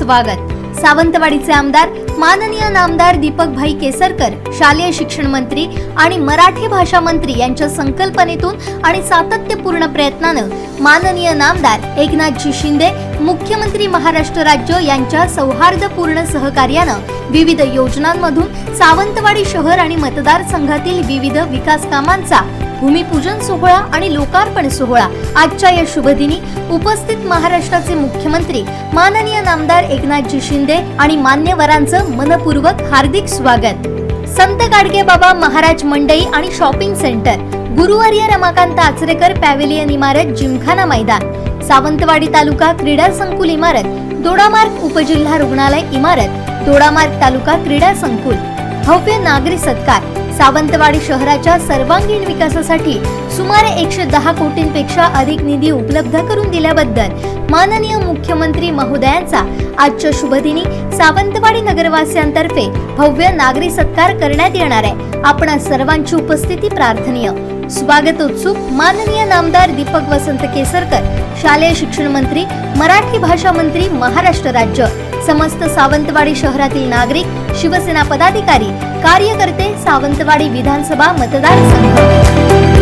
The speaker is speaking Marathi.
स्वागत। सावंतवाडीचे आमदार माननीय नामदार दीपकभाई केसरकर, शालेय शिक्षण मंत्री आणि मराठी भाषा मंत्री यांच्या संकल्पनेतून आणि सातत्यपूर्ण प्रयत्नानं माननीय नामदार एकनाथजी शिंदे, मुख्यमंत्री महाराष्ट्र राज्य यांच्या सौहार्दपूर्ण सहकार्यानं विविध योजनांमधून सावंतवाडी शहर आणि मतदारसंघातील विविध विकास कामांचा भूमिपूजन सोहळा आणि लोकार्पण सोहळा आजच्या या शुभदिनी उपस्थित महाराष्ट्राचे मुख्यमंत्री माननीय नामदार एकनाथजी शिंदे आणि मान्यवरांचं मनपूर्वक हार्दिक स्वागत। संत गाडगेबाबा महाराज मंडई आणि शॉपिंग सेंटर, गुरुवर्य रमाकांत आचरेकर पॅव्हेलियन इमारत, जिमखाना मैदान, सावंतवाडी तालुका क्रीडा संकुल इमारत, दोडामार्ग उपजिल्हा रुग्णालय इमारत, दोडामार्ग तालुका क्रीडा संकुल, भव्य नागरी सत्कार, सावंतवाडी शहराच्या सर्वांगीण विकासासाठी सुमारे 110 कोटींपेक्षा अधिक निधी उपलब्ध करून दिल्याबद्दल माननीय मुख्यमंत्री महोदयांचा आजच्या शुभदिनी सावंतवाडी नगरवासियांतर्फे भव्य नागरी सत्कार करण्यात येणार आहे। आपणा सर्वांची उपस्थिती प्रार्थनीय। स्वागतोत्सुक माननीय नामदार दीपक वसंत केसरकर, शालेय शिक्षण मंत्री, मराठी भाषा मंत्री, महाराष्ट्र राज्य, समस्त सावंतवाडी शहरातील नागरिक, शिवसेना पदाधिकारी, कार्यकर्ते, सावंतवाडी विधानसभा मतदारसंघ।